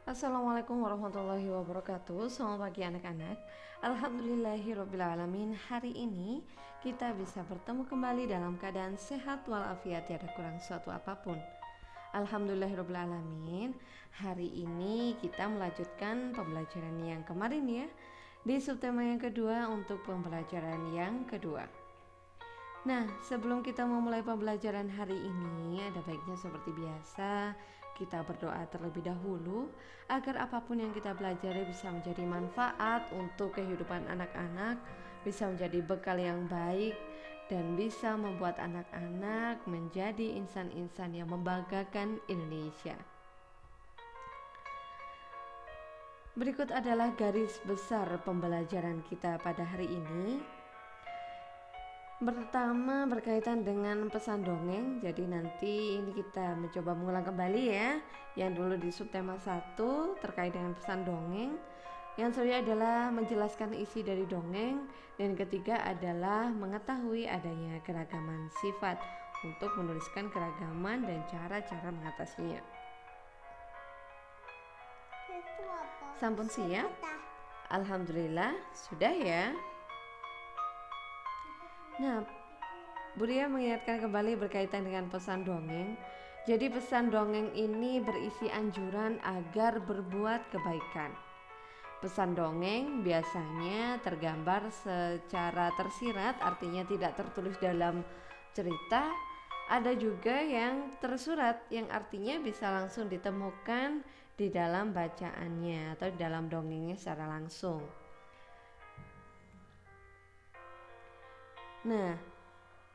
Assalamualaikum warahmatullahi wabarakatuh. Selamat pagi anak-anak. Alhamdulillahirrabbilalamin. Hari ini kita bisa bertemu kembali dalam keadaan sehat walafiat, tiada kurang suatu apapun. Alhamdulillahirrabbilalamin. Hari ini kita melanjutkan pembelajaran yang kemarin ya, di subtema yang kedua untuk pembelajaran yang kedua. Nah, sebelum kita memulai pembelajaran hari ini, ada baiknya seperti biasa kita berdoa terlebih dahulu agar apapun yang kita pelajari bisa menjadi manfaat untuk kehidupan anak-anak, bisa menjadi bekal yang baik, dan bisa membuat anak-anak menjadi insan-insan yang membanggakan Indonesia. Berikut adalah garis besar pembelajaran kita pada hari ini. Pertama berkaitan dengan pesan dongeng. Jadi nanti ini kita mencoba mengulang kembali ya. Yang dulu di subtema 1 terkait dengan pesan dongeng. Yang kedua adalah menjelaskan isi dari dongeng. Dan ketiga adalah mengetahui adanya keragaman sifat untuk menuliskan keragaman dan cara-cara mengatasinya. Sampun siap? Alhamdulillah sudah ya. Nah, Bu Ria mengingatkan kembali berkaitan dengan pesan dongeng. Jadi pesan dongeng ini berisi anjuran agar berbuat kebaikan. Pesan dongeng biasanya tergambar secara tersirat, artinya tidak tertulis dalam cerita. Ada juga yang tersurat, yang artinya bisa langsung ditemukan di dalam bacaannya atau di dalam dongengnya secara langsung. Nah,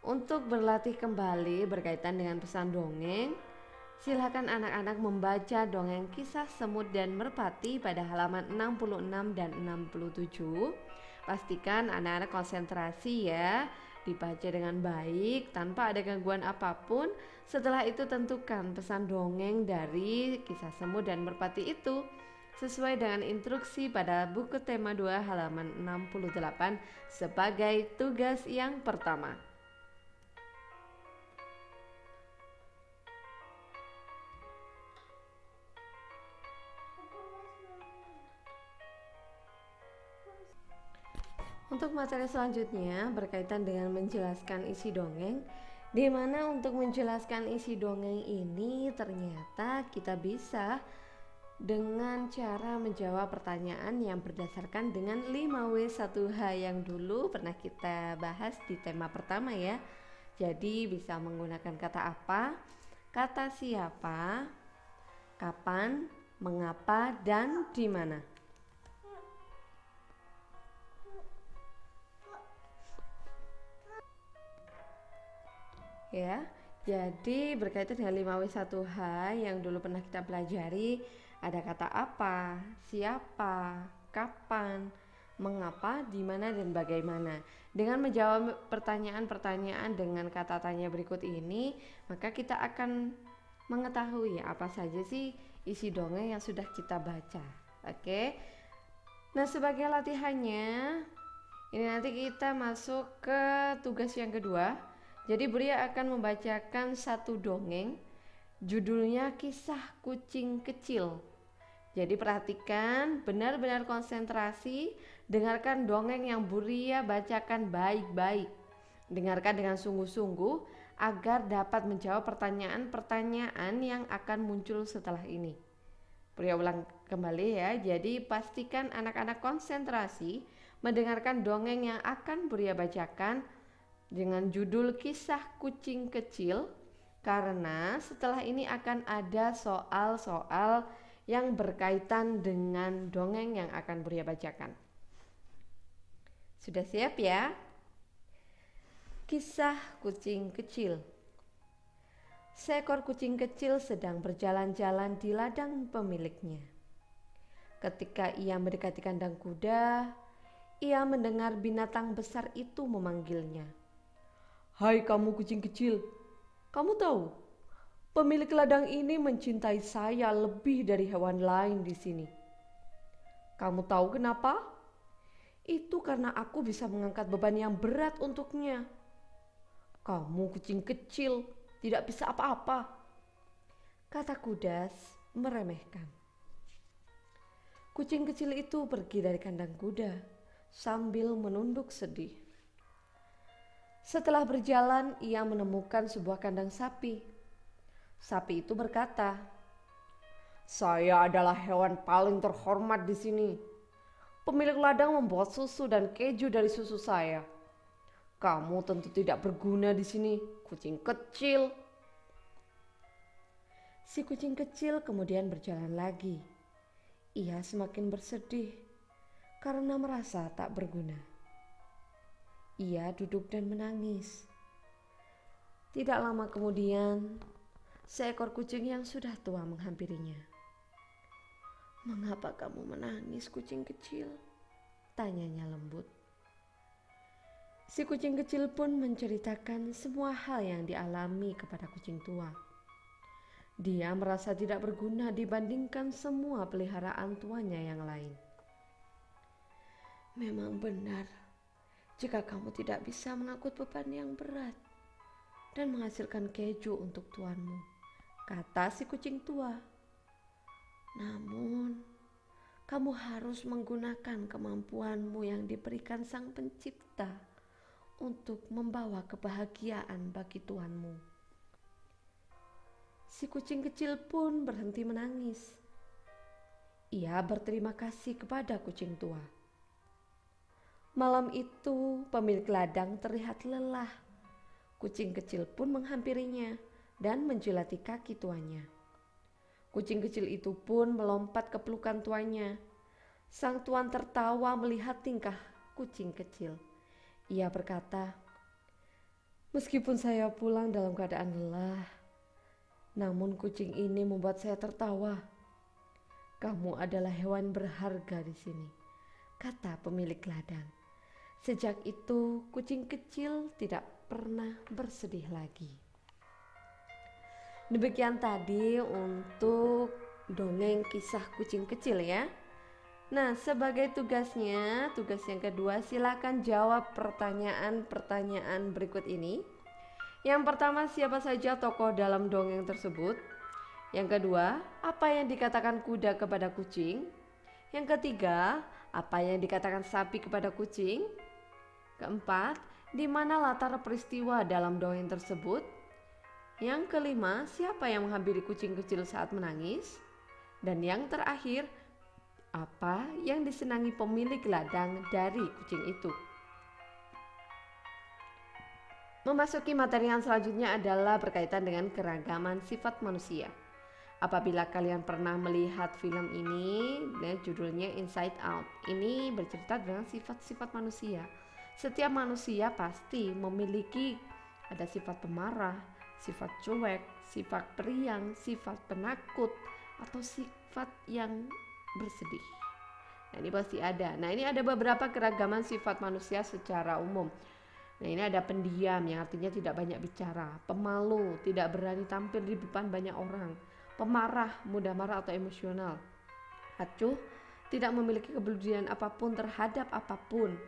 untuk berlatih kembali berkaitan dengan pesan dongeng, silakan anak-anak membaca dongeng Kisah Semut dan Merpati pada halaman 66 dan 67. Pastikan anak-anak konsentrasi ya, dibaca dengan baik tanpa ada gangguan apapun. Setelah itu tentukan pesan dongeng dari Kisah Semut dan Merpati itu sesuai dengan instruksi pada buku tema 2 halaman 68 sebagai tugas yang pertama. Untuk materi selanjutnya berkaitan dengan menjelaskan isi dongeng, di mana untuk menjelaskan isi dongeng ini ternyata kita bisa dengan cara menjawab pertanyaan yang berdasarkan dengan 5W1H yang dulu pernah kita bahas di tema pertama ya. Jadi bisa menggunakan kata apa, kata siapa, kapan, mengapa, dan di mana. Ya, jadi berkaitan dengan 5W1H yang dulu pernah kita pelajari, ada kata apa, siapa, kapan, mengapa, di mana, dan bagaimana. Dengan menjawab pertanyaan-pertanyaan dengan kata tanya berikut ini, maka kita akan mengetahui apa saja sih isi dongeng yang sudah kita baca. Oke. Nah, sebagai latihannya, ini nanti kita masuk ke tugas yang kedua. Jadi Buria akan membacakan satu dongeng, judulnya Kisah Kucing Kecil. Jadi perhatikan, benar-benar konsentrasi, dengarkan dongeng yang Buria bacakan baik-baik. Dengarkan dengan sungguh-sungguh agar dapat menjawab pertanyaan-pertanyaan yang akan muncul setelah ini. Buria ulang kembali ya, jadi pastikan anak-anak konsentrasi mendengarkan dongeng yang akan Buria bacakan dengan judul Kisah Kucing Kecil, karena setelah ini akan ada soal-soal yang berkaitan dengan dongeng yang akan Buria bacakan. Sudah siap ya? Kisah Kucing Kecil. Seekor kucing kecil sedang berjalan-jalan di ladang pemiliknya. Ketika ia mendekati kandang kuda, ia mendengar binatang besar itu memanggilnya. "Hai kamu kucing kecil, kamu tahu, pemilik ladang ini mencintai saya lebih dari hewan lain di sini. Kamu tahu kenapa? Itu karena aku bisa mengangkat beban yang berat untuknya. Kamu kucing kecil, tidak bisa apa-apa," kata kuda meremehkan. Kucing kecil itu pergi dari kandang kuda sambil menunduk sedih. Setelah berjalan, ia menemukan sebuah kandang sapi. Sapi itu berkata, "Saya adalah hewan paling terhormat di sini. Pemilik ladang membuat susu dan keju dari susu saya. Kamu tentu tidak berguna di sini, kucing kecil." Si kucing kecil kemudian berjalan lagi. Ia semakin bersedih karena merasa tak berguna. Ia duduk dan menangis. Tidak lama kemudian, seekor kucing yang sudah tua menghampirinya. "Mengapa kamu menangis, kucing kecil?" tanyanya lembut. Si kucing kecil pun menceritakan semua hal yang dialami kepada kucing tua. Dia merasa tidak berguna dibandingkan semua peliharaan tuanya yang lain. "Memang benar, jika kamu tidak bisa mengangkut beban yang berat dan menghasilkan keju untuk tuanmu," kata si kucing tua. "Namun, kamu harus menggunakan kemampuanmu yang diberikan Sang Pencipta untuk membawa kebahagiaan bagi tuanmu." Si kucing kecil pun berhenti menangis. Ia berterima kasih kepada kucing tua. Malam itu, pemilik ladang terlihat lelah. Kucing kecil pun menghampirinya dan menjilati kaki tuannya. Kucing kecil itu pun melompat ke pelukan tuannya. Sang tuan tertawa melihat tingkah kucing kecil. Ia berkata, "Meskipun saya pulang dalam keadaan lelah, namun kucing ini membuat saya tertawa. Kamu adalah hewan berharga di sini," kata pemilik ladang. Sejak itu, kucing kecil tidak pernah bersedih lagi. Demikian tadi untuk dongeng kisah kucing kecil ya. Nah, sebagai tugasnya, tugas yang kedua, silakan jawab pertanyaan-pertanyaan berikut ini. Yang pertama, siapa saja tokoh dalam dongeng tersebut? Yang kedua, apa yang dikatakan kuda kepada kucing? Yang ketiga, apa yang dikatakan sapi kepada kucing? Keempat, di mana latar peristiwa dalam dongeng tersebut? Yang kelima, siapa yang menghampiri kucing kecil saat menangis? Dan yang terakhir, apa yang disenangi pemilik ladang dari kucing itu? Memasuki materi yang selanjutnya adalah berkaitan dengan keragaman sifat manusia. Apabila kalian pernah melihat film ini, judulnya Inside Out. Ini bercerita tentang sifat-sifat manusia. Setiap manusia pasti memiliki ada sifat pemarah, sifat cuek, sifat periang, sifat penakut, atau sifat yang bersedih. Nah, ini pasti ada. Nah, ini ada beberapa keragaman sifat manusia secara umum. Nah, ini ada pendiam yang artinya tidak banyak bicara, pemalu, tidak berani tampil di depan banyak orang, pemarah, mudah marah atau emosional, acuh, tidak memiliki kepedulian apapun terhadap apapun,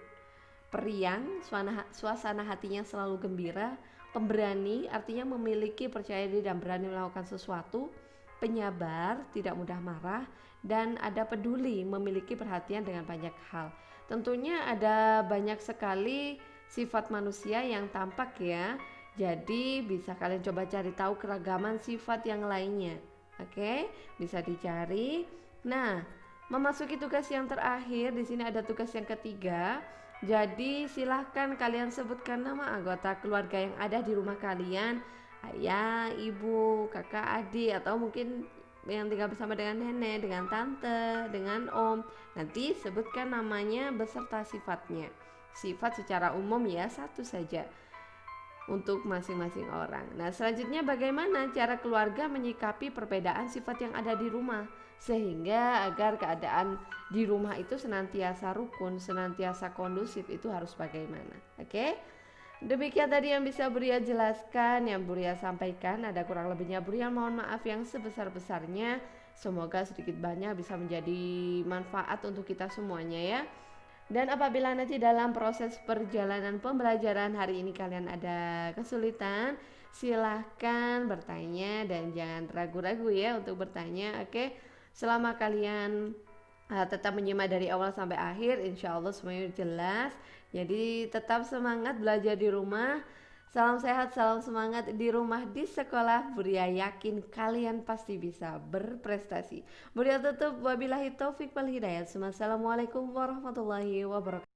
periang, suasana hatinya selalu gembira, pemberani, artinya memiliki percaya diri dan berani melakukan sesuatu, penyabar, tidak mudah marah, dan ada peduli, memiliki perhatian dengan banyak hal. Tentunya ada banyak sekali sifat manusia yang tampak ya. Jadi bisa kalian coba cari tahu keragaman sifat yang lainnya. Oke, bisa dicari. Nah, memasuki tugas yang terakhir, di sini ada tugas yang ketiga. Jadi silahkan kalian sebutkan nama anggota keluarga yang ada di rumah kalian. Ayah, ibu, kakak, adik, atau mungkin yang tinggal bersama dengan nenek, dengan tante, dengan om. Nanti sebutkan namanya beserta sifatnya. Sifat secara umum ya, satu saja untuk masing-masing orang. Nah, selanjutnya bagaimana cara keluarga menyikapi perbedaan sifat yang ada di rumah sehingga agar keadaan di rumah itu senantiasa rukun, senantiasa kondusif, itu harus bagaimana? Oke? Demikian tadi yang bisa Buria jelaskan, yang Buria sampaikan. Ada kurang lebihnya Buria mohon maaf yang sebesar-besarnya. Semoga sedikit banyak bisa menjadi manfaat untuk kita semuanya ya. Dan apabila nanti dalam proses perjalanan pembelajaran hari ini kalian ada kesulitan, silahkan bertanya dan jangan ragu-ragu ya untuk bertanya. Oke, selama kalian tetap menyimak dari awal sampai akhir, insya Allah semuanya jelas. Jadi tetap semangat belajar di rumah. Salam sehat, salam semangat di rumah, di sekolah. Budia yakin kalian pasti bisa berprestasi. Budia tutup, wabillahi taufik wal hidayah. Assalamualaikum warahmatullahi wabarakatuh.